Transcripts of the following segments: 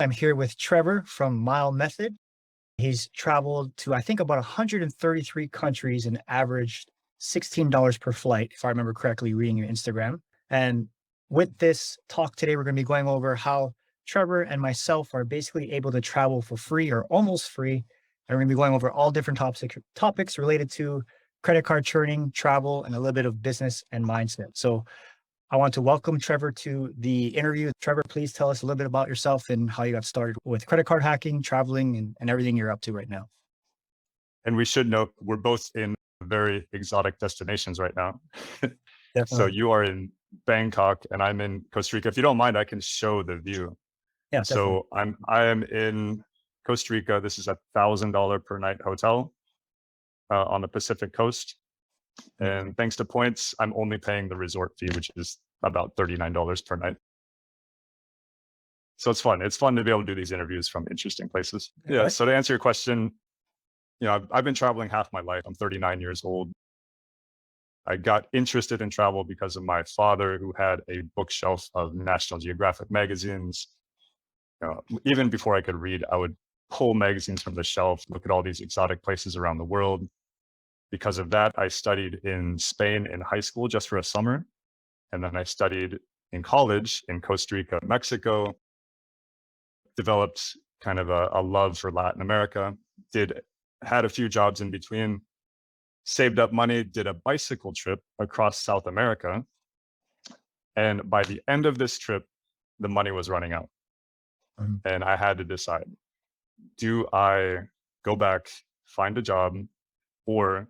I'm here with Trevor from Mile Method. He's traveled to, I think, about 133 countries and averaged $16 per flight, if I remember correctly, reading your Instagram. And with this talk today, we're going to be going over how Trevor and myself are basically able to travel for free or almost free. And we're going to be going over all different topics related to credit card churning, travel, and a little bit of business and mindset. So I want to welcome Trevor to the interview. Trevor, please tell us a little bit about yourself and how you got started with credit card hacking, traveling, and everything you're up to right now. And we should note we're both in very exotic destinations right now. So Definitely. you are in Bangkok and I'm in Costa Rica. If you don't mind, I can show the view. Yeah, definitely. So I am in Costa Rica. This is $1,000 per night hotel on the Pacific coast. And thanks to points, I'm only paying the resort fee, which is about $39 per night. So it's fun. It's fun to be able to do these interviews from interesting places. Yeah. Right. So to answer your question, I've been traveling half my life. I'm 39 years old. I got interested in travel because of my father, who had a bookshelf of National Geographic magazines. Even before I could read, I would pull magazines from the shelf, look at all these exotic places around the world. Because of that, I studied in Spain in high school just for a summer. And then I studied in college in Costa Rica, Mexico, developed kind of a love for Latin America, had a few jobs in between, saved up money, did a bicycle trip across South America. And by the end of this trip, the money was running out. Mhm. And I had to decide, do I go back, find a job, or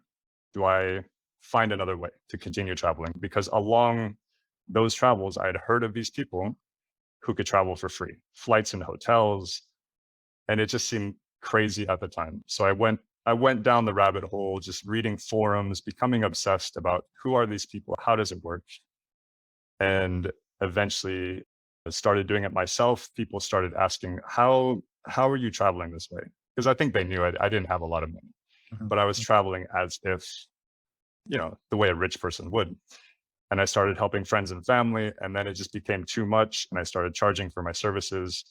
do I find another way to continue traveling? Because along those travels, I had heard of these people who could travel for free, flights and hotels, and it just seemed crazy at the time. So I went down the rabbit hole, just reading forums, becoming obsessed about who are these people, how does it work, and eventually I started doing it myself. People started asking, how are you traveling this way? Because I think they knew I didn't have a lot of money, Mhm. but I was traveling as if, the way a rich person would. And I started helping friends and family, and then it just became too much, and I started charging for my services.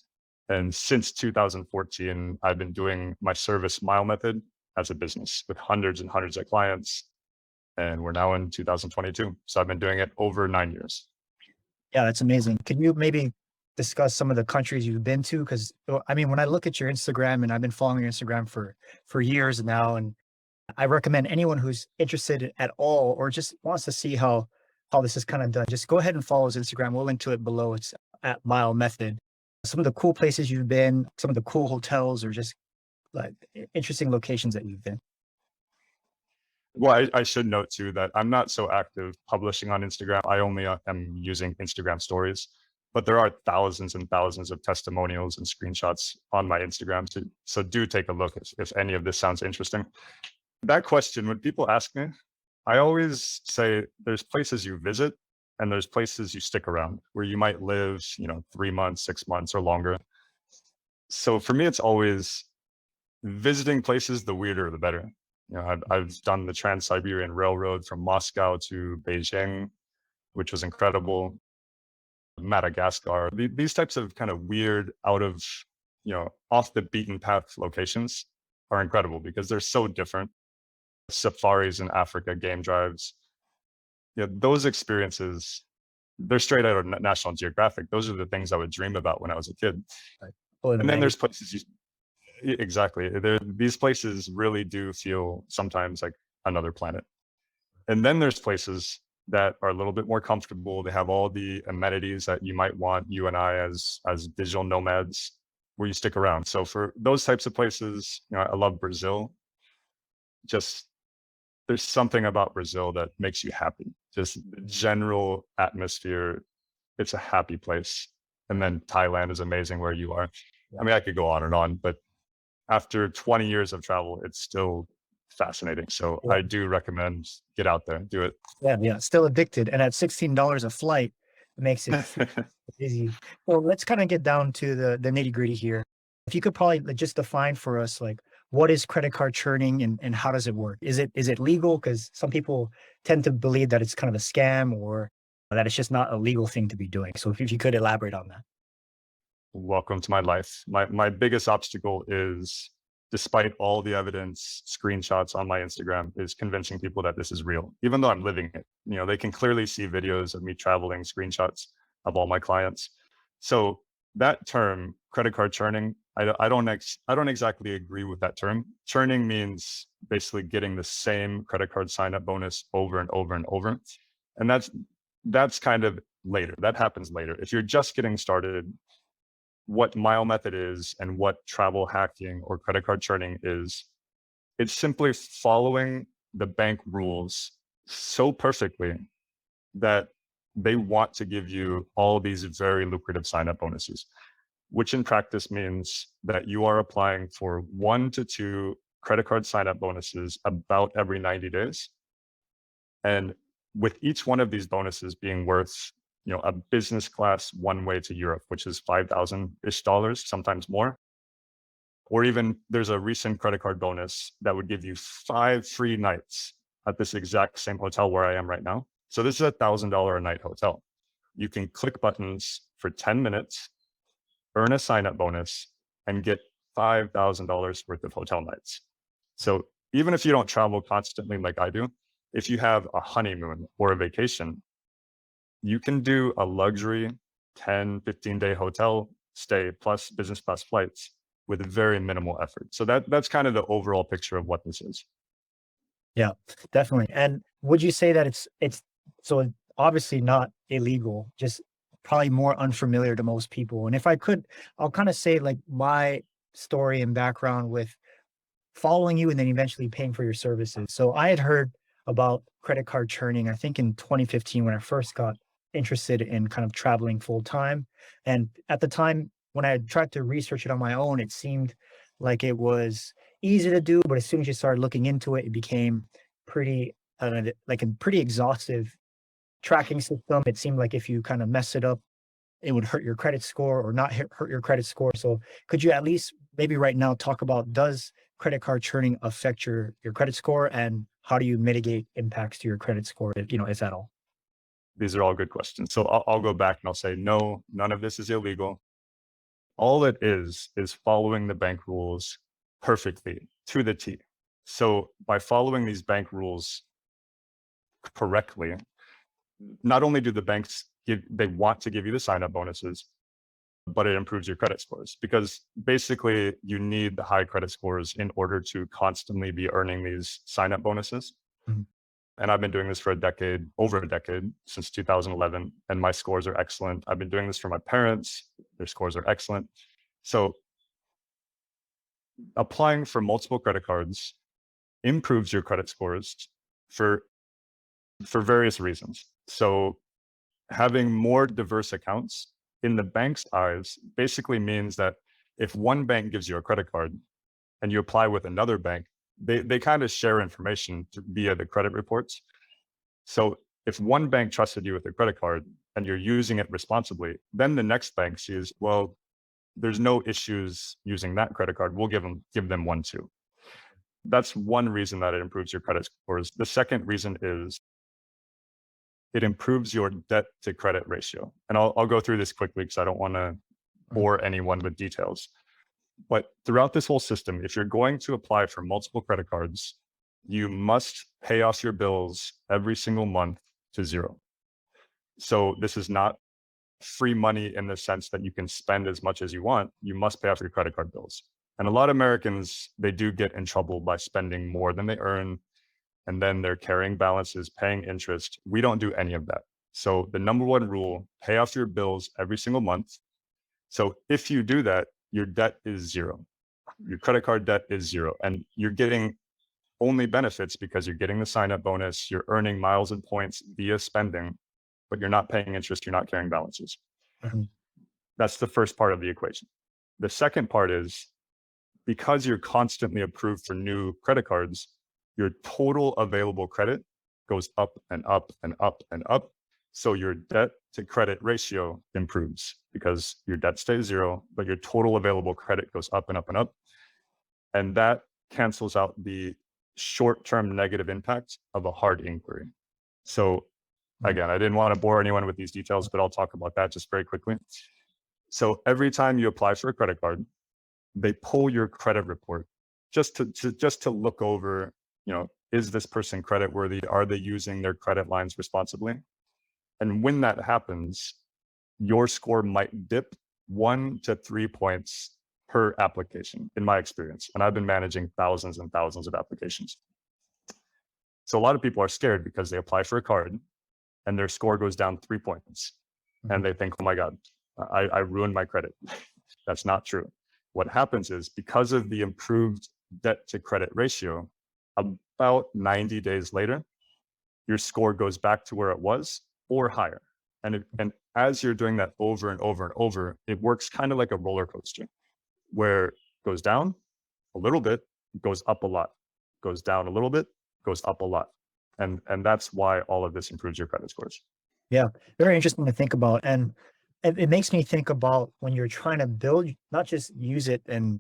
And since 2014, I've been doing my service Mile Method as a business with hundreds and hundreds of clients. And we're now in 2022. So I've been doing it over 9 years. Yeah, that's amazing. Can you maybe discuss some of the countries you've been to? Because I mean, when I look at your Instagram, and I've been following your Instagram for years now, and I recommend anyone who's interested at all or just wants to see how this is kind of done, just go ahead and follow his Instagram. We'll link to it below. It's at Mile Method. Some of the cool places you've been, some of the cool hotels, or just like interesting locations that you've been. Well, I should note too that I'm not so active publishing on Instagram. I only am using Instagram stories, but there are thousands and thousands of testimonials and screenshots on my Instagram. So do take a look if any of this sounds interesting. That question, when people ask me, I always say there's places you visit and there's places you stick around where you might live, 3 months, 6 months or longer. So for me, it's always visiting places, the weirder, the better. I've done the Trans-Siberian Railroad from Moscow to Beijing, which was incredible. Madagascar, these types of kind of weird, out of, off the beaten path locations are incredible because they're so different. Safaris in Africa, game drives. Those experiences, they're straight out of National Geographic. Those are the things I would dream about when I was a kid. Like pulling a And then mag. there's places exactly. These places really do feel sometimes like another planet. And then there's places that are a little bit more comfortable. They have all the amenities that you might want, you and I as digital nomads, where you stick around. So for those types of places, I love Brazil. Just there's something about Brazil that makes you happy. Just the general atmosphere. It's a happy place. And then Thailand is amazing where you are. I mean, I could go on, but after 20 years of travel, it's still fascinating. So Yeah, I do recommend get out there, do it. yeah. Still addicted, and at $16 a flight, it makes it easy. Well, let's kind of get down to the nitty gritty here. If you could probably like, just define for us, like, what is credit card churning and how does it work? Is it legal? Because some people tend to believe that it's kind of a scam or that it's just not a legal thing to be doing. So if you could elaborate on that. welcome to my life. My biggest obstacle is, despite all the evidence, screenshots on my Instagram, is convincing people that this is real, even though I'm living it. They can clearly see videos of me traveling, screenshots of all my clients. So that term, credit card churning, I don't exactly agree with that term. Churning means basically getting the same credit card sign up bonus over and over and over. And that's kind of later. That happens later. If you're just getting started, what mile method is and what travel hacking or credit card churning is, it's simply following the bank rules so perfectly that they want to give you all these very lucrative sign-up bonuses, which in practice means that you are applying for 1 to 2 credit card sign-up bonuses about every 90 days. And with each one of these bonuses being worth, a business class one way to Europe, which is $5,000-ish, sometimes more. Or even there's a recent credit card bonus that would give you 5 free nights at this exact same hotel where I am right now. So this is a $1,000 a night hotel. You can click buttons for 10 minutes, earn a sign-up bonus, and get $5,000 worth of hotel nights. So even if you don't travel constantly like I do, if you have a honeymoon or a vacation, you can do a luxury 10, 15-day hotel stay plus business class flights with very minimal effort. So that's kind of the overall picture of what this is. Yeah, definitely. And would you say that it's so obviously not illegal, just probably more unfamiliar to most people? And if I could, I'll kind of say like my story and background with following you and then eventually paying for your services. So I had heard about credit card churning, I think in 2015 when I first got interested in kind of traveling full time. And at the time, when I had tried to research it on my own, it seemed like it was easy to do. But as soon as you started looking into it, it became pretty, like a pretty exhaustive tracking system. It seemed like if you kind of mess it up, it would hurt your credit score or not hurt your credit score. So could you at least maybe right now talk about, does credit card churning affect your credit score, and how do you mitigate impacts to your credit score, if at all? These are all good questions. So I'll go back and I'll say, no, none of this is illegal. All it is following the bank rules perfectly to the T. So by following these bank rules correctly, not only do the banks they want to give you the sign-up bonuses, but it improves your credit scores, because basically you need the high credit scores in order to constantly be earning these sign-up bonuses. Mhm. And I've been doing this for over a decade, since 2011, and my scores are excellent. I've been doing this for my parents. Their scores are excellent. So applying for multiple credit cards improves your credit scores for various reasons. So having more diverse accounts in the bank's eyes basically means that if one bank gives you a credit card and you apply with another bank, they kind of share information via the credit reports. So if one bank trusted you with a credit card and you're using it responsibly, then the next bank sees, well, there's no issues using that credit card. We'll give them one too. That's one reason that it improves your credit scores. The second reason is it improves your debt to credit ratio. And I'll go through this quickly because I don't want to bore anyone with details. But throughout this whole system, if you're going to apply for multiple credit cards, you must pay off your bills every single month to zero. So this is not free money in the sense that you can spend as much as you want. You must pay off your credit card bills. And a lot of Americans, they do get in trouble by spending more than they earn, and then they're carrying balances, paying interest. We don't do any of that. So the number one rule, pay off your bills every single month. So if you do that, your debt is zero. Your credit card debt is zero. And you're getting only benefits because you're getting the sign-up bonus, you're earning miles and points via spending, but you're not paying interest, you're not carrying balances. Mhm. That's the first part of the equation. The second part is, because you're constantly approved for new credit cards, your total available credit goes up and up and up and up. So your debt to credit ratio improves because your debt stays zero, but your total available credit goes up and up and up. And that cancels out the short-term negative impact of a hard inquiry. So again, I didn't want to bore anyone with these details, but I'll talk about that just very quickly. So every time you apply for a credit card, they pull your credit report just to look over, is this person credit worthy? Are they using their credit lines responsibly? And when that happens, your score might dip 1 to 3 points per application, in my experience. And I've been managing thousands and thousands of applications. So a lot of people are scared because they apply for a card and their score goes down 3 points. And they think, oh my God, I ruined my credit. That's not true. What happens is, because of the improved debt to credit ratio, about 90 days later, your score goes back to where it was or higher. And as you're doing that over and over and over, it works kind of like a roller coaster, where it goes down a little bit, goes up a lot, goes down a little bit, goes up a lot. And that's why all of this improves your credit scores. Yeah, very interesting to think about. And it makes me think about when you're trying to build, not just use it and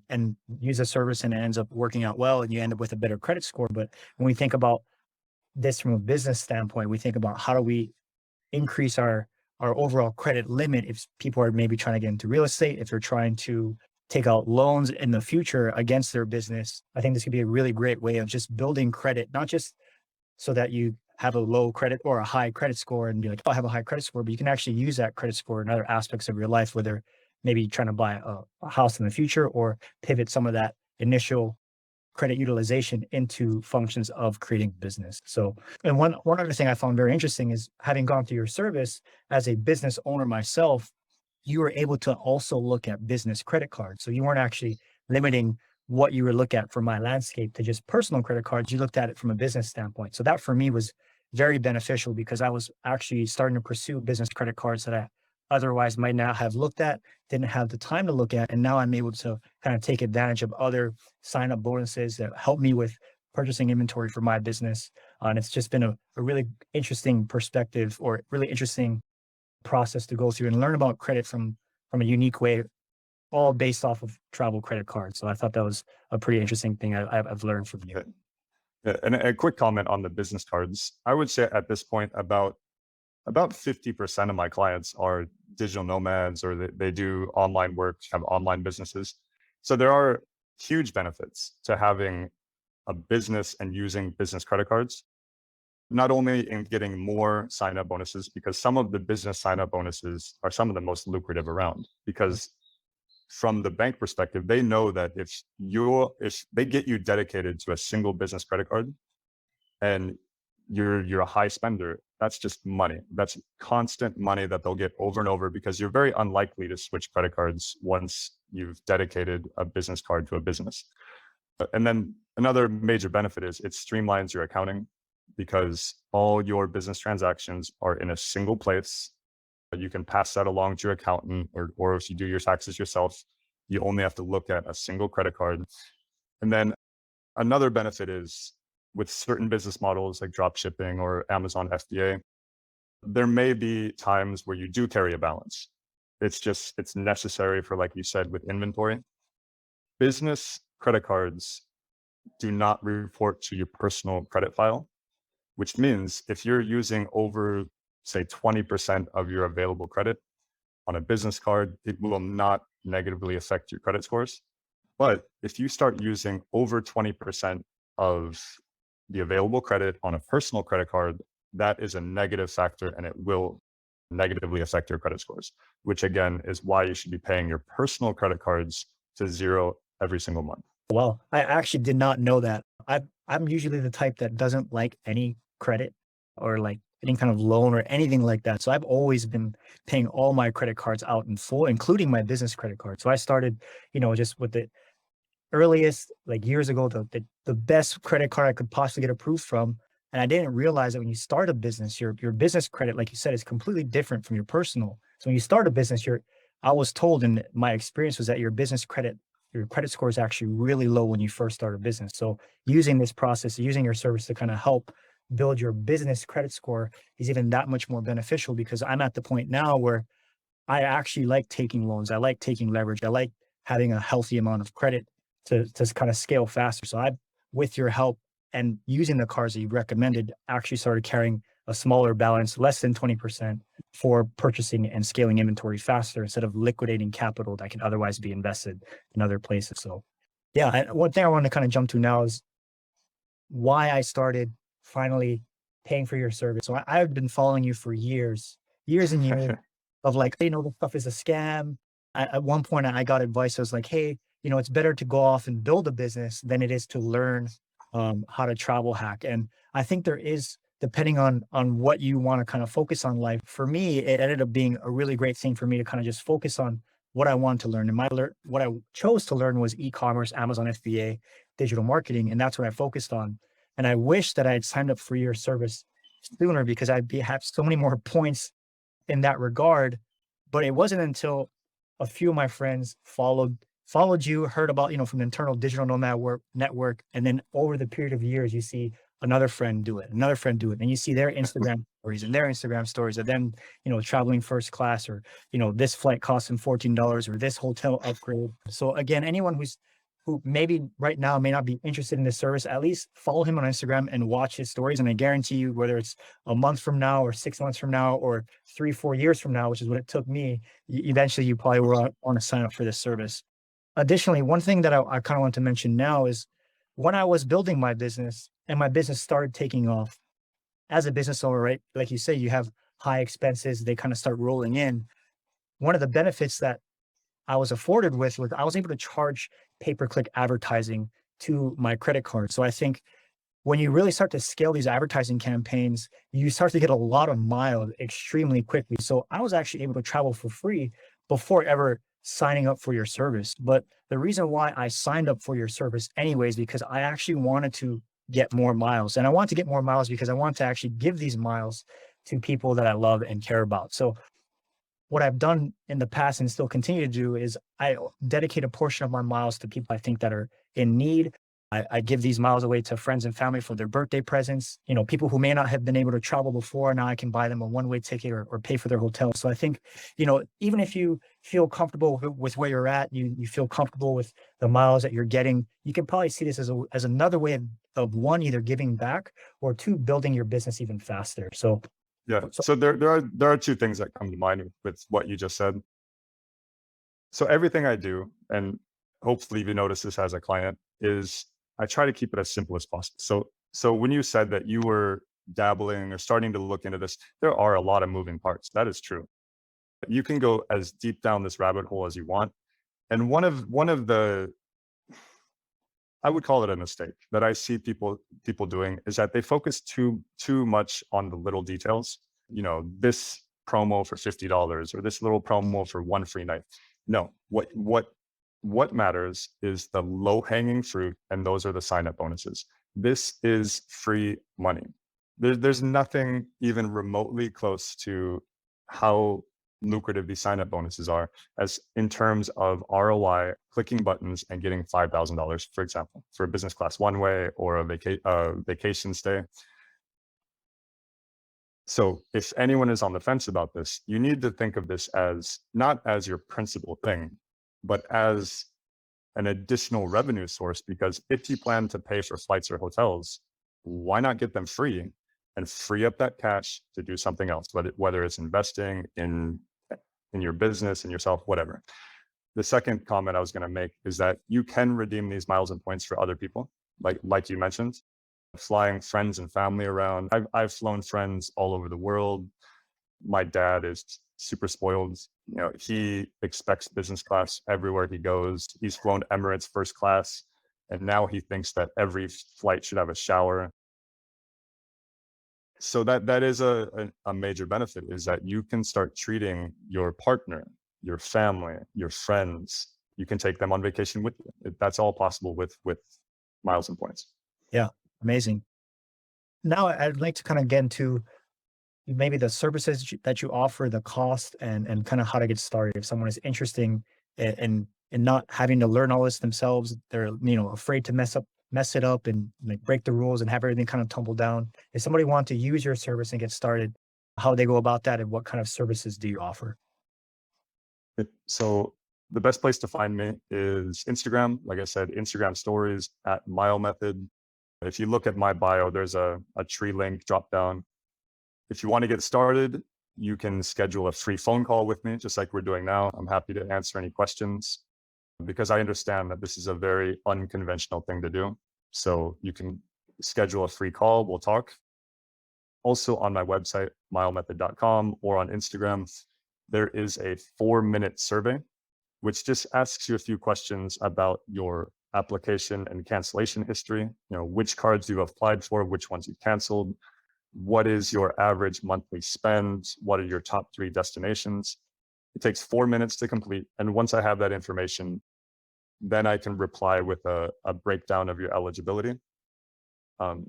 use a service and it ends up working out well and you end up with a better credit score. But when we think about this from a business standpoint, we think about how do we increase our overall credit limit if people are maybe trying to get into real estate, if they're trying to take out loans in the future against their business. I think this could be a really great way of just building credit, not just so that you have a low credit or a high credit score and be like, oh, I have a high credit score, but you can actually use that credit score in other aspects of your life, whether maybe trying to buy a house in the future or pivot some of that initial credit utilization into functions of creating business. So, and one other thing I found very interesting is, having gone through your service as a business owner myself, you were able to also look at business credit cards. So you weren't actually limiting what you would look at for my landscape to just personal credit cards. You looked at it from a business standpoint. So that for me was very beneficial, because I was actually starting to pursue business credit cards that I otherwise might not have looked at, didn't have the time to look at. And now I'm able to kind of take advantage of other sign up bonuses that help me with purchasing inventory for my business. And it's just been a really interesting perspective, or really interesting process to go through and learn about credit from a unique way, all based off of travel credit cards. So I thought that was a pretty interesting thing I've learned from you. And a quick comment on the business cards. I would say at this point, about 50% of my clients are digital nomads, or they do online work, have online businesses. So there are huge benefits to having a business and using business credit cards, not only in getting more sign-up bonuses, because some of the business sign-up bonuses are some of the most lucrative around, because from the bank perspective, they know that if they get you dedicated to a single business credit card and you're a high spender, that's just money. That's constant money that they'll get over and over, because you're very unlikely to switch credit cards once you've dedicated a business card to a business. And then another major benefit is it streamlines your accounting, because all your business transactions are in a single place. You can pass that along to your accountant, or if you do your taxes yourself, you only have to look at a single credit card. And then another benefit is, with certain business models like drop shipping or Amazon FBA, there may be times where you do carry a balance. It's necessary for, like you said, with inventory. Business credit cards do not report to your personal credit file, which means if you're using over, say, 20% of your available credit on a business card, it will not negatively affect your credit scores. But if you start using over 20% of the available credit on a personal credit card, that is a negative factor, and it will negatively affect your credit scores, which again is why you should be paying your personal credit cards to zero every single month. Well, I actually did not know that. I'm usually the type that doesn't like any credit or like any kind of loan or anything like that. So I've always been paying all my credit cards out in full, including my business credit card. So I started, just with the earliest, like years ago, the best credit card I could possibly get approved from. And I didn't realize that when you start a business, your business credit, like you said, is completely different from your personal. So when you start a business, I was told, and my experience was that your credit score is actually really low when you first start a business. So using this process, using your service to kind of help build your business credit score is even that much more beneficial, because I'm at the point now where I actually like taking loans. I like taking leverage. I like having a healthy amount of credit to kind of scale faster. So with your help and using the cards that you recommended, actually started carrying a smaller balance, less than 20% for purchasing and scaling inventory faster instead of liquidating capital that can otherwise be invested in other places. So yeah, one thing I want to kind of jump to now is why I started finally paying for your service. So I've been following you for years and years of like, hey, this stuff is a scam. At one point, I got advice. I was like, hey, it's better to go off and build a business than it is to learn how to travel hack. And I think there is, depending on what you want to kind of focus on life. For me, it ended up being a really great thing for me to kind of just focus on what I wanted to learn. And what I chose to learn was e-commerce, Amazon FBA, digital marketing, and that's what I focused on. And I wish that I had signed up for your service sooner because have so many more points in that regard. But it wasn't until a few of my friends followed you, heard about, from the internal digital nomad network. And then over the period of years, you see another friend do it, another friend do it. And you see their Instagram stories and their Instagram stories of them, traveling first class, or, this flight costs them $14, or this hotel upgrade. So again, anyone who maybe right now may not be interested in this service, at least follow him on Instagram and watch his stories. And I guarantee you, whether it's a month from now or 6 months from now or 3-4 years from now, which is what it took me, eventually you probably will want to sign up for this service. Additionally, one thing that I kind of want to mention now is when I was building my business and my business started taking off as a business owner, right? Like you say, you have high expenses, they kind of start rolling in. One of the benefits that I was afforded with was I was able to charge pay-per-click advertising to my credit card. So I think when you really start to scale these advertising campaigns, you start to get a lot of miles extremely quickly. So I was actually able to travel for free before ever signing up for your service. But the reason why I signed up for your service anyways, because I actually wanted to get more miles. And I want to get more miles because I want to actually give these miles to people that I love and care about. So what I've done in the past and still continue to do is I dedicate a portion of my miles to people I think that are in need. I give these miles away to friends and family for their birthday presents. People who may not have been able to travel before, now I can buy them a one-way ticket or pay for their hotel. So I think, even if you feel comfortable with where you're at, you feel comfortable with the miles that you're getting, you can probably see this as another way of one, either giving back, or two, building your business even faster. So Yeah. So there are two things that come to mind with what you just said. So everything I do, and hopefully you notice this as a client, is I try to keep it as simple as possible. So when you said that you were dabbling or starting to look into this, there are a lot of moving parts. That is true. You can go as deep down this rabbit hole as you want. And one of the, I would call it a mistake that I see people doing, is that they focus too much on the little details. This promo for $50 or this little promo for one free night. No, what matters is the low hanging fruit, and those are the sign up bonuses. This is free money. There's nothing even remotely close to how lucrative these sign up bonuses are, as in terms of ROI, clicking buttons and getting $5,000, for example, for a business class one way or a vacation stay. So if anyone is on the fence about this, you need to think of this as not as your principal thing, but as an additional revenue source. Because if you plan to pay for flights or hotels, why not get them free and free up that cash to do something else, whether it's investing in your business and yourself, whatever. The second comment I was going to make is that you can redeem these miles and points for other people, like you mentioned, flying friends and family around. I've flown friends all over the world. My dad is super spoiled. He expects business class everywhere he goes. He's flown Emirates first class, and now he thinks that every flight should have a shower. So that is a major benefit, is that you can start treating your partner, your family, your friends. You can take them on vacation with you. That's all possible with miles and points. yeah, amazing. Now I'd like to kind of get into maybe the services that you offer, the cost, and kind of how to get started. If someone is interested in not having to learn all this themselves, they're afraid to mess it up and like break the rules and have everything kind of tumble down. If somebody wants to use your service and get started, how they go about that, and what kind of services do you offer? So the best place to find me is Instagram. Like I said, Instagram stories at Mile Method. If you look at my bio, there's a tree link drop down. If you want to get started, you can schedule a free phone call with me, just like we're doing now. I'm happy to answer any questions because I understand that this is a very unconventional thing to do. So you can schedule a free call. We'll talk. Also on my website, milemethod.com, or on Instagram, there is a 4-minute survey, which just asks you a few questions about your application and cancellation history. Which cards you applied for, which ones you canceled, what is your average monthly spend, what are your top 3 destinations. It takes 4 minutes to complete. And once I have that information, then I can reply with a breakdown of your eligibility.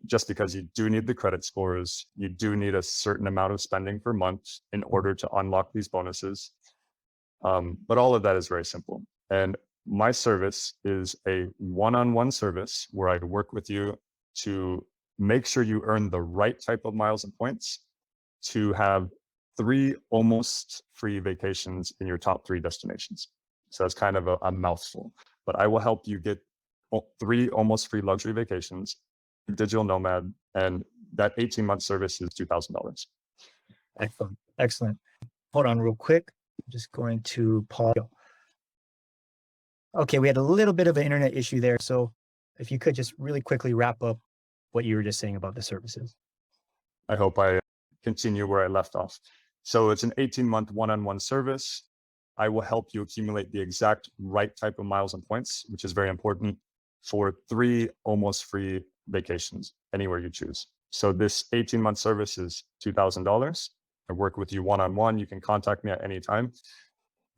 Just because you do need the credit scores, you do need a certain amount of spending per month in order to unlock these bonuses. But all of that is very simple. And my service is a one-on-one service where I work with you to make sure you earn the right type of miles and points to have 3 almost free vacations in your top 3 destinations. So that's kind of a mouthful, but I will help you get 3 almost free luxury vacations, digital nomad, and that 18-month service is $2,000. Excellent. Excellent. Hold on real quick. I'm just going to pause. Okay, we had a little bit of an internet issue there. So if you could just really quickly wrap up what you were just saying about the services. I hope I continue where I left off. So it's an 18-month one-on-one service. I will help you accumulate the exact right type of miles and points, which is very important, for 3 almost free vacations anywhere you choose. So this 18-month service is $2,000. I work with you one-on-one. You can contact me at any time.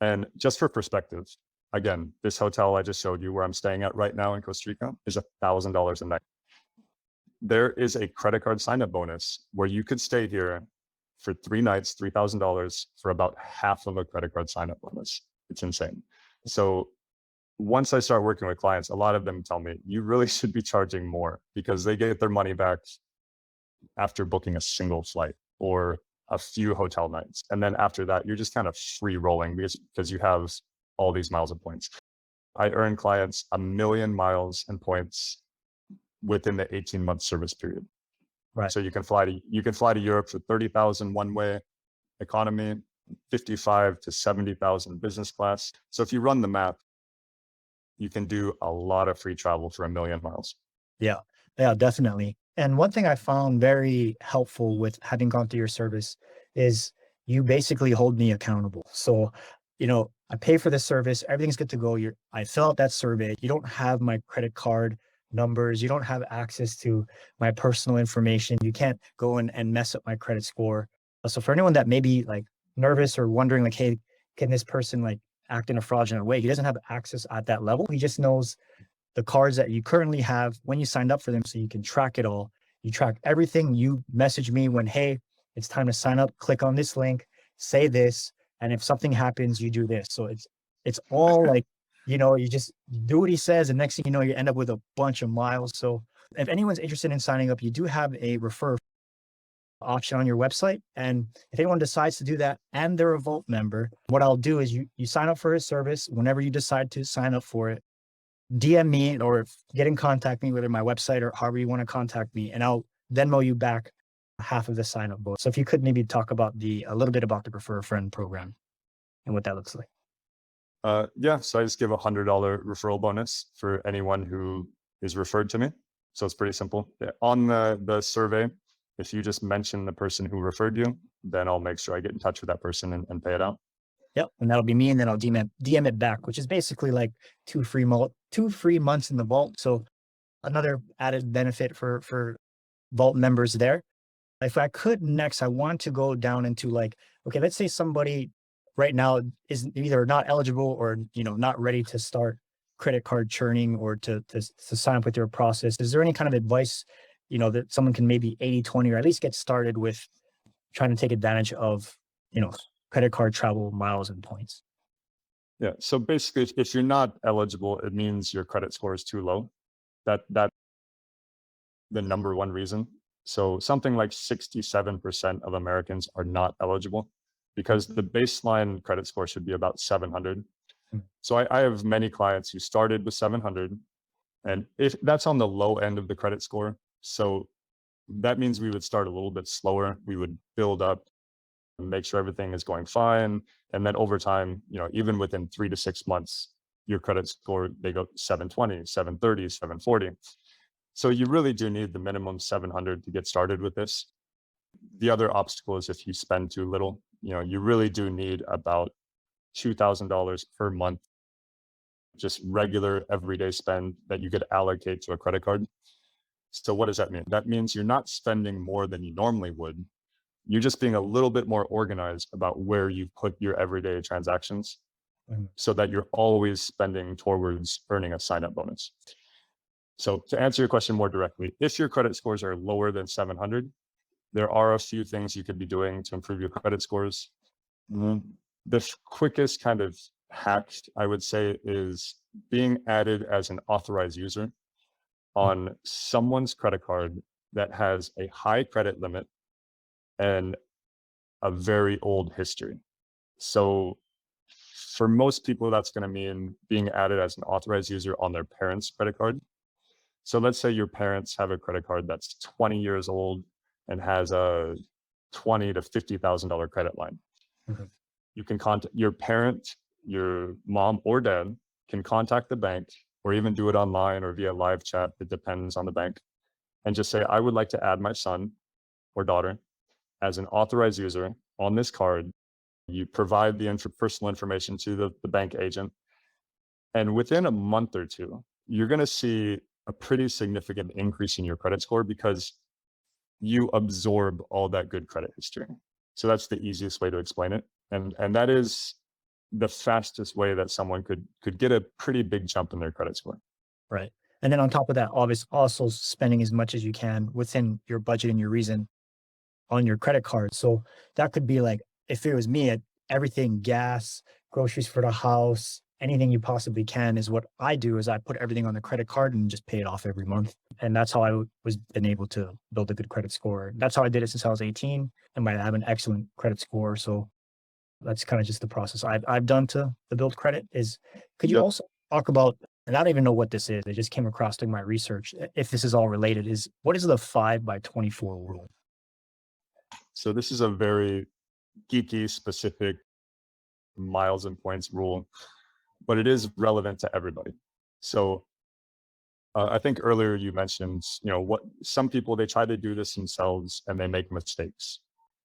And just for perspective, again, this hotel I just showed you where I'm staying at right now in Costa Rica is $1,000 a night. There is a credit card sign-up bonus where you could stay here for 3 nights, $3,000 for about half of a credit card sign-up bonus. It's insane. So once I start working with clients, a lot of them tell me, you really should be charging more because they get their money back after booking a single flight or a few hotel nights. And then after that, you're just kind of free rolling because you have all these miles and points. I earn clients 1 million miles and points within the 18-month service period. Right. So you can fly to Europe for 30,000 one way economy, 55 to 70,000 business class. So if you run the math, you can do a lot of free travel for 1 million miles. Yeah, definitely. And one thing I found very helpful with having gone through your service is you basically hold me accountable. So, I pay for this service, everything's good to go. I fill out that survey. You don't have my credit card numbers. You don't have access to my personal information. You can't go and mess up my credit score. So for anyone that may be like nervous or wondering like, hey, can this person like act in a fraudulent way? He doesn't have access at that level. He just knows the cards that you currently have when you signed up for them, so you can track it all. You track everything. You message me when, hey, it's time to sign up. Click on this link, say this, and if something happens, you do this. So it's all like, you just do what he says, and next thing you know, you end up with a bunch of miles. So if anyone's interested in signing up, you do have a refer option on your website. And if anyone decides to do that and they're a Vault member, what I'll do is you sign up for his service. Whenever you decide to sign up for it, DM me or get in contact me, whether my website or however you want to contact me, and I'll Venmo you back half of the sign up bonus. So if you could maybe talk about a little bit about the Refer a Friend program and what that looks like. Yeah, so I just give $100 referral bonus for anyone who is referred to me. So it's pretty simple. Yeah. On the survey, if you just mention the person who referred you, then I'll make sure I get in touch with that person and pay it out. Yep, and that'll be me, and then I'll DM it back, which is basically like 2 free months in the Vault. So another added benefit for Vault members there. If I could next, I want to go down into like, okay, let's say somebody right now is either not eligible or not ready to start credit card churning or to sign up with your process. Is there any kind of advice that someone can maybe 80-20 or at least get started with trying to take advantage of credit card travel miles and points? Yeah. So basically, if you're not eligible, it means your credit score is too low. That the number one reason. So something like 67% of Americans are not eligible because the baseline credit score should be about 700. So I have many clients who started with 700, and if that's on the low end of the credit score. So That means we would start a little bit slower. We would build up, make sure everything is going fine. And then over time, even within 3 to 6 months, your credit score, they go 720, 730, 740. So you really do need the minimum 700 to get started with this. The other obstacle is if you spend too little, you really do need about $2,000 per month, just regular everyday spend that you could allocate to a credit card. So what does that mean? That means you're not spending more than you normally would. You're just being a little bit more organized about where you put your everyday transactions so that you're always spending towards earning a sign-up bonus. So to answer your question more directly, if your credit scores are lower than 700, there are a few things you could be doing to improve your credit scores. The quickest kind of hack, I would say, is being added as an authorized user on someone's credit card that has a high credit limit and a very old history. So for most people, that's going to mean being added as an authorized user on their parents' credit card. So let's say your parents have a credit card that's 20 years old and has a $20,000 to $50,000 credit line. You can contact your parent, your mom or dad can contact the bank, or even do it online or via live chat. It depends on the bank, and just say, I would like to add my son or daughter as an authorized user on this card. You provide the personal information to the bank agent. And within a month or two, you're going to see a pretty significant increase in your credit score because you absorb all that good credit history. So that's the easiest way to explain it. And that is the fastest way that someone could get a pretty big jump in their credit score. Right. And then on top of that, obviously also spending as much as you can within your budget and your reason on your credit card. So that could be like, if it was me, everything, gas, groceries for the house, anything you possibly can is what I do is I put everything on the credit card and just pay it off every month. And that's how I was been able to build a good credit score. That's how I did it since I was 18, and I have an excellent credit score. So that's kind of just the process I've done to build credit. Could you Yep. also talk about, and I don't even know what this is, it just came across during my research, if this is all related, what is the 5x24 rule? So this is a very geeky, specific miles and points rule, but it is relevant to everybody. So I think earlier you mentioned, what some people, they try to do this themselves and they make mistakes.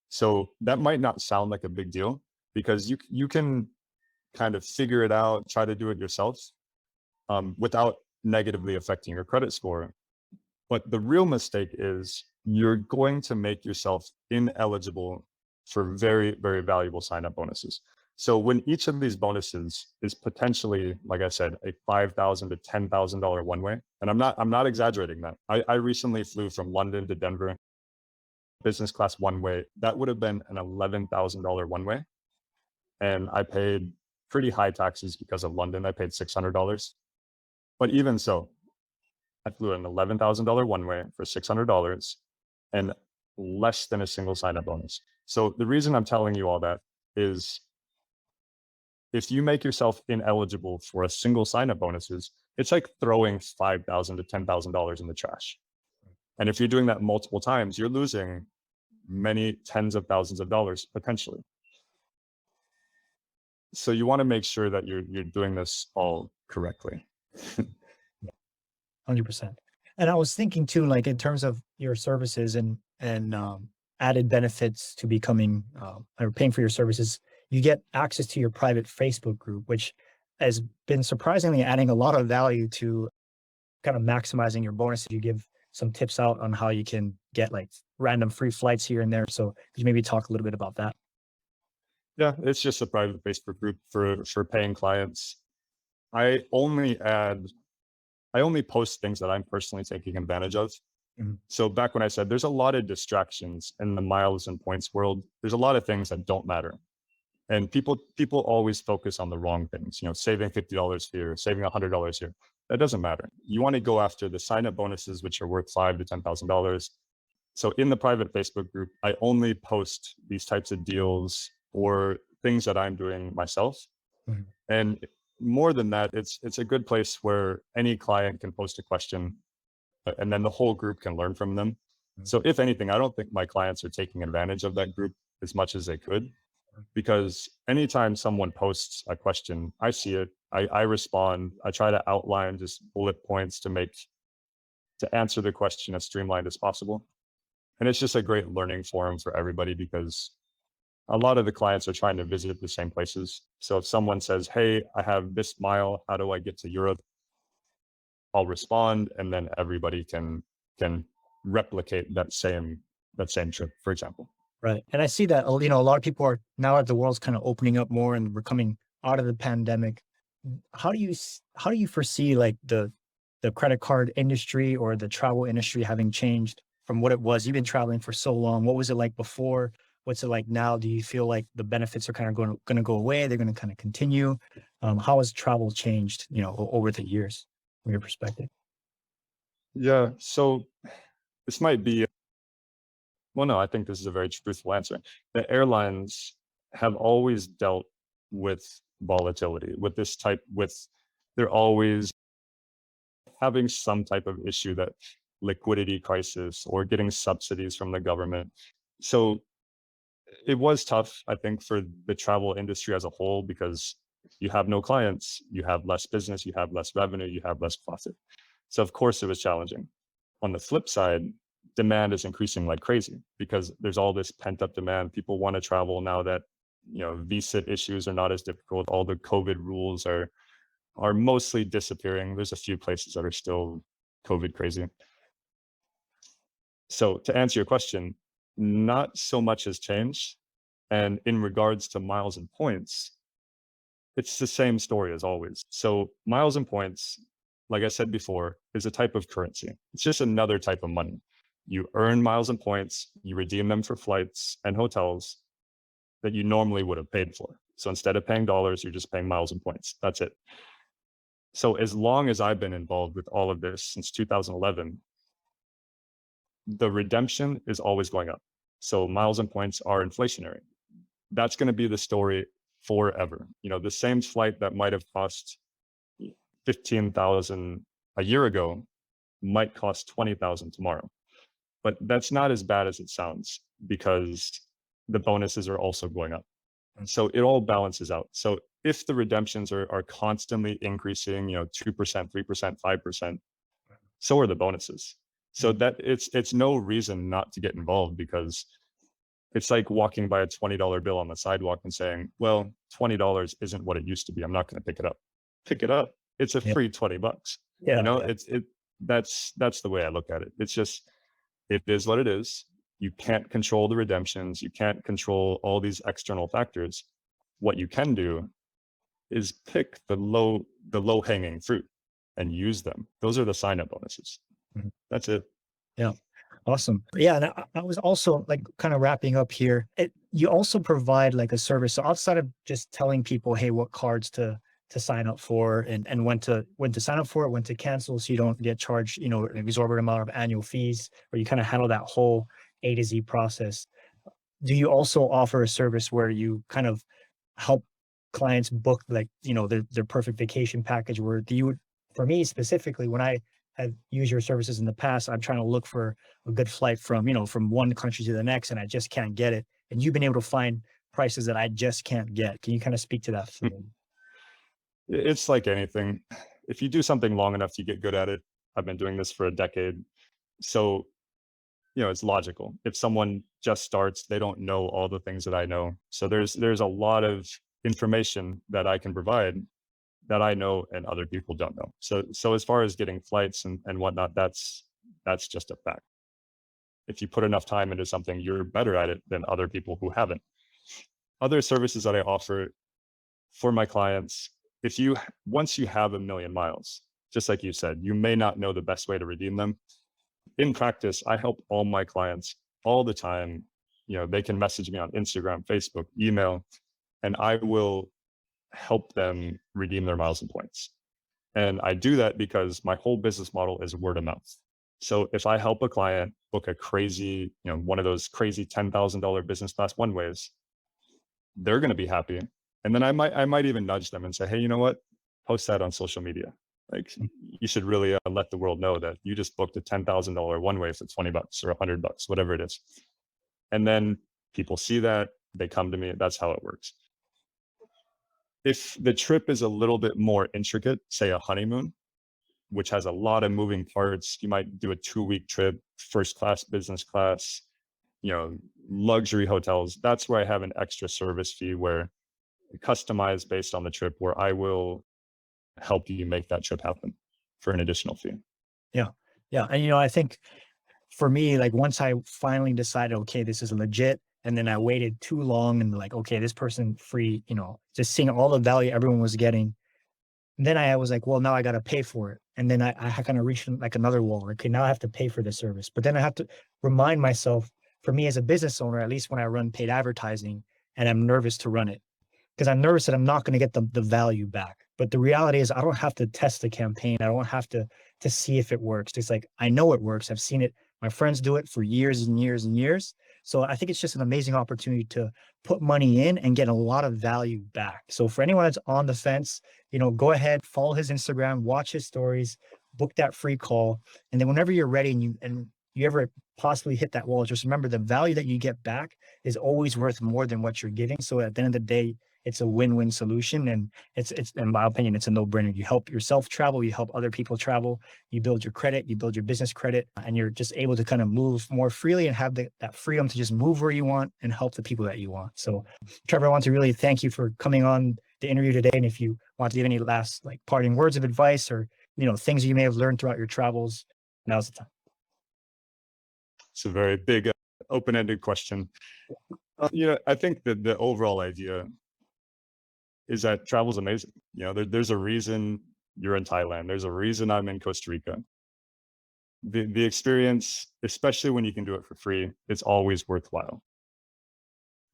So that might not sound like a big deal because you can kind of figure it out, try to do it yourself without negatively affecting your credit score. But the real mistake is you're going to make yourself ineligible for very, very valuable sign-up bonuses. So when each of these bonuses is potentially, like I said, a $5,000 to $10,000 one-way, and I'm not exaggerating that. I recently flew from London to Denver, business class one-way. That would have been an $11,000 one-way, and I paid pretty high taxes because of London. I paid $600, but even so, I flew an $11,000 one-way for $600 and less than a single sign-up bonus. So the reason I'm telling you all that is if you make yourself ineligible for a single sign-up bonuses, it's like throwing $5,000 to $10,000 in the trash. And if you're doing that multiple times, you're losing many tens of thousands of dollars potentially. So you want to make sure that you're doing this all correctly. 100%. And I was thinking too, like in terms of your services and added benefits to becoming or paying for your services, you get access to your private Facebook group, which has been surprisingly adding a lot of value to kind of maximizing your bonuses. You give some tips out on how you can get like random free flights here and there. So could you maybe talk a little bit about that? Yeah, it's just a private Facebook group for paying clients. I only post things that I'm personally taking advantage of. Mhm. So back when I said there's a lot of distractions in the miles and points world, there's a lot of things that don't matter. And people always focus on the wrong things, saving $50 here, saving $100 here. That doesn't matter. You want to go after the sign-up bonuses, which are worth $5,000 to $10,000. So in the private Facebook group, I only post these types of deals or things that I'm doing myself. Mhm. And more than that, it's a good place where any client can post a question and then the whole group can learn from them. So if anything, I don't think my clients are taking advantage of that group as much as they could, because anytime someone posts a question, I see it, I respond, I try to outline just bullet points to answer the question as streamlined as possible. And it's just a great learning forum for everybody because a lot of the clients are trying to visit the same places. So if someone says, "Hey, I have this mile, how do I get to Europe?" I'll respond, and then everybody can replicate that same trip, for example. Right. And I see that, a lot of people are now that the world's kind of opening up more and we're coming out of the pandemic. How do you foresee like the credit card industry or the travel industry having changed from what it was? You've been traveling for so long. What was it like before? What's it like now? Do you feel like the benefits are kind of going to go away? They're going to kind of continue? How has travel changed, over the years from your perspective? Yeah. So this might be, well, no, I think this is a very truthful answer. The airlines have always dealt with volatility, they're always having some type of issue, that liquidity crisis or getting subsidies from the government. So it was tough, I think, for the travel industry as a whole, because you have no clients, you have less business, you have less revenue, you have less profit. So of course it was challenging. On the flip side, demand is increasing like crazy because there's all this pent up demand. People want to travel now that visa issues are not as difficult. All the COVID rules are mostly disappearing. There's a few places that are still COVID crazy. So to answer your question, not so much has changed. And in regards to miles and points, it's the same story as always. So miles and points, like I said before, is a type of currency. It's just another type of money. You earn miles and points, you redeem them for flights and hotels that you normally would have paid for. So instead of paying dollars, you're just paying miles and points. That's it. So as long as I've been involved with all of this since 2011, the redemption is always going up. So miles and points are inflationary. That's going to be the story forever. The same flight that might have cost 15,000 a year ago might cost 20,000 tomorrow. But that's not as bad as it sounds because the bonuses are also going up. So it all balances out. So if the redemptions are constantly increasing, 2%, 3%, 5%, so are the bonuses. So that it's no reason not to get involved, because it's like walking by a $20 bill on the sidewalk and saying, well, $20 isn't what it used to be. I'm not going to pick it up. Pick it up. It's a Yeah. free $20. Yeah. That's the way I look at it. It's just, it is what it is. You can't control the redemptions. You can't control all these external factors. What you can do is pick the low hanging fruit and use them. Those are the sign up bonuses. Mhm. That's it. Yeah. Awesome. Yeah. And I was also like kind of wrapping up here. You also provide like a service. So outside of just telling people, hey, what cards to sign up for and when to sign up for it, when to cancel so you don't get charged, an exorbitant amount of annual fees, or you kind of handle that whole A to Z process. Do you also offer a service where you kind of help clients book like, their perfect vacation package where for me specifically, when I have used your services in the past, I'm trying to look for a good flight from one country to the next and I just can't get it. And you've been able to find prices that I just can't get. Can you kind of speak to that for me? It's like anything. If you do something long enough, you get good at it. I've been doing this for a decade. So, it's logical. If someone just starts, they don't know all the things that I know. So there's a lot of information that I can provide that I know and other people don't know. So as far as getting flights and whatnot, that's just a fact. If you put enough time into something, you're better at it than other people who haven't. Other services that I offer for my clients, once you have 1,000,000 miles, just like you said, you may not know the best way to redeem them. In practice, I help all my clients all the time. They can message me on Instagram, Facebook, email, and I will help them redeem their miles and points. And I do that because my whole business model is word of mouth. So if I help a client book a crazy, one of those crazy $10,000 business class one ways, they're going to be happy. And then I might even nudge them and say, hey, you know what? Post that on social media. Like, you should really let the world know that you just booked a $10,000 one way for $20 or $100, whatever it is. And then people see that, they come to me. That's how it works. If the trip is a little bit more intricate, say a honeymoon, which has a lot of moving parts, you might do a 2-week trip, first class, business class, luxury hotels. That's where I have an extra service fee where customized based on the trip, where I will help you make that trip happen for an additional fee. Yeah. Yeah. And, I think for me, like once I finally decided, okay, this is legit. And then I waited too long and like, okay, this person free, just seeing all the value everyone was getting. Then I was like, well, now I got to pay for it. And then I kind of reached like another wall. Okay, now I have to pay for the service. But then I have to remind myself, for me as a business owner, at least when I run paid advertising and I'm nervous to run it, because I'm nervous that I'm not going to get the value back. But the reality is I don't have to test the campaign. I don't have to see if it works. It's like, I know it works. I've seen it. My friends do it for years and years and years. So I think it's just an amazing opportunity to put money in and get a lot of value back. So for anyone that's on the fence, go ahead, follow his Instagram, watch his stories, book that free call. And then whenever you're ready and you ever possibly hit that wall, just remember the value that you get back is always worth more than what you're giving. So at the end of the day, it's a win-win solution. And it's in my opinion, it's a no-brainer. You help yourself travel, you help other people travel, you build your credit, you build your business credit, and you're just able to kind of move more freely and have that freedom to just move where you want and help the people that you want. So Trevor, I want to really thank you for coming on the interview today. And if you want to give any last like parting words of advice or, things you may have learned throughout your travels, now's the time. It's a very big, open-ended question. I think that the overall idea is that travel's amazing. There's a reason you're in Thailand. There's a reason I'm in Costa Rica. The experience, especially when you can do it for free, it's always worthwhile.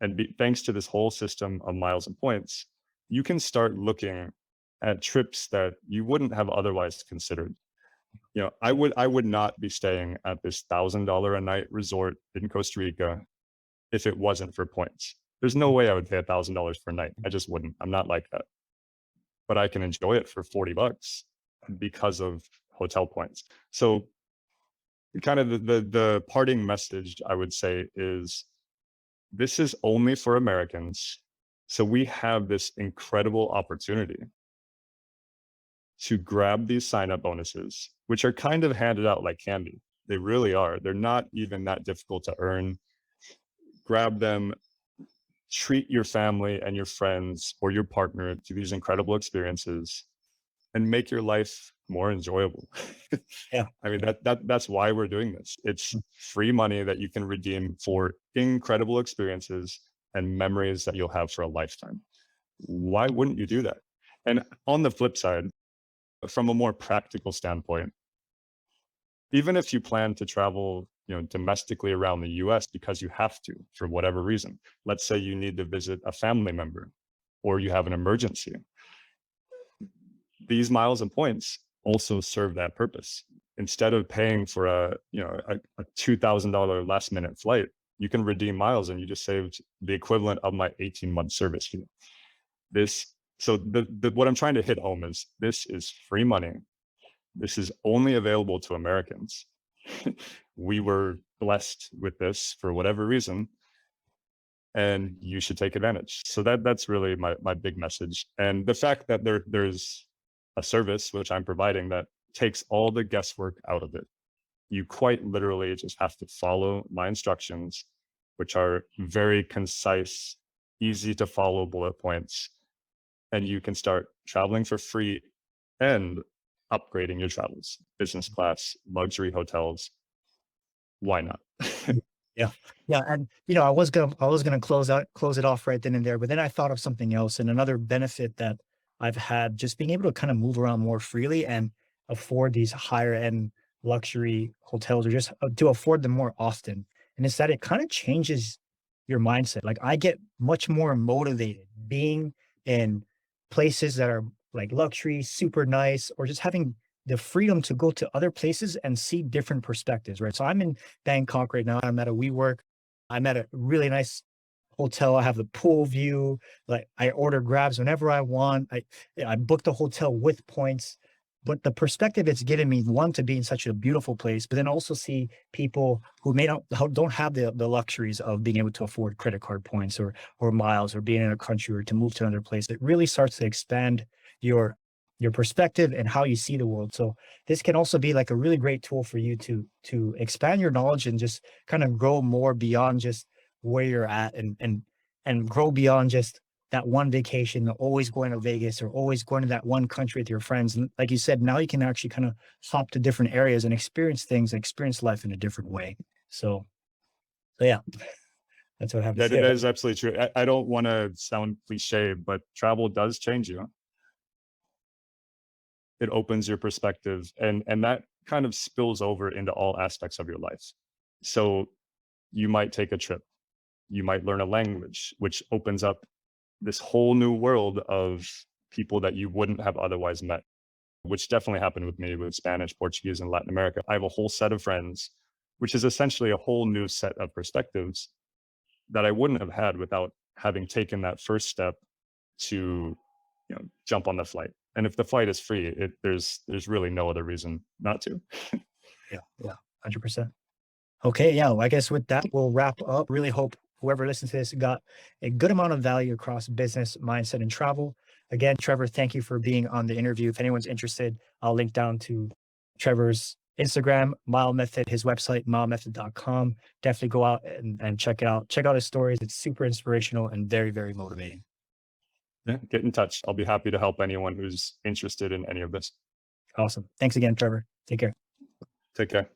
And thanks to this whole system of miles and points, you can start looking at trips that you wouldn't have otherwise considered. I would not be staying at this $1,000 a night resort in Costa Rica if it wasn't for points. There's no way I would pay $1,000 per night. I just wouldn't. I'm not like that. But I can enjoy it for $40 because of hotel points. So kind of the parting message I would say is, this is only for Americans. So we have this incredible opportunity to grab these sign-up bonuses, which are kind of handed out like candy. They really are. They're not even that difficult to earn. Grab them, treat your family and your friends or your partner to these incredible experiences, and make your life more enjoyable. Yeah. I mean, that's why we're doing this. It's free money that you can redeem for incredible experiences and memories that you'll have for a lifetime. Why wouldn't you do that? And on the flip side, from a more practical standpoint, even if you plan to travel, domestically around the US because you have to, for whatever reason, let's say you need to visit a family member or you have an emergency, these miles and points also serve that purpose. Instead of paying for a $2,000 last minute flight, you can redeem miles and you just saved the equivalent of my 18-month service fee. So what I'm trying to hit home is, this is free money. This is only available to Americans. We were blessed with this for whatever reason, and you should take advantage. So that's really my big message. And the fact that there's a service which I'm providing that takes all the guesswork out of it. You quite literally just have to follow my instructions, which are very concise, easy to follow bullet points, and you can start traveling for free and upgrading your travels, business class, luxury hotels. Why not? Yeah. Yeah. And I was gonna close it off right then and there, but then I thought of something else. And another benefit that I've had just being able to kind of move around more freely and afford these higher end luxury hotels, or just to afford them more often. And it's that it kind of changes your mindset. Like I get much more motivated being in places that are like luxury, super nice, or just having the freedom to go to other places and see different perspectives, right? So I'm in Bangkok right now. I'm at a WeWork. I'm at a really nice hotel. I have the pool view. Like I order grabs whenever I want. I booked a hotel with points. But the perspective it's given me, one, to be in such a beautiful place, but then also see people who may not who don't have the luxuries of being able to afford credit card points or miles or being in a country or to move to another place. It really starts to expand your your perspective and how you see the world. So this can also be like a really great tool for you to expand your knowledge and just kind of grow more beyond just where you're at and grow beyond just that one vacation, always going to Vegas or always going to that one country with your friends. And like you said, now you can actually kind of hop to different areas and experience things and experience life in a different way. So, so yeah, that's what I have to That say. is absolutely true. I don't want to sound cliche, but travel does change you. It opens your perspective, and that kind of spills over into all aspects of your life. So you might take a trip, you might learn a language, which opens up this whole new world of people that you wouldn't have otherwise met, which definitely happened with me with Spanish, Portuguese, and Latin America. I have a whole set of friends, which is essentially a whole new set of perspectives that I wouldn't have had without having taken that first step to, jump on the flight. And if the flight is free, there's really no other reason not to. Yeah, yeah, 100%. Okay, yeah. Well, I guess with that, we'll wrap up. Really hope whoever listens to this got a good amount of value across business, mindset, and travel. Again, Trevor, thank you for being on the interview. If anyone's interested, I'll link down to Trevor's Instagram, Mile Method, his website, milemethod.com. Definitely go out and check it out. Check out his stories. It's super inspirational and very, very motivating. Yeah, get in touch. I'll be happy to help anyone who's interested in any of this. Awesome. Thanks again, Trevor. Take care. Take care.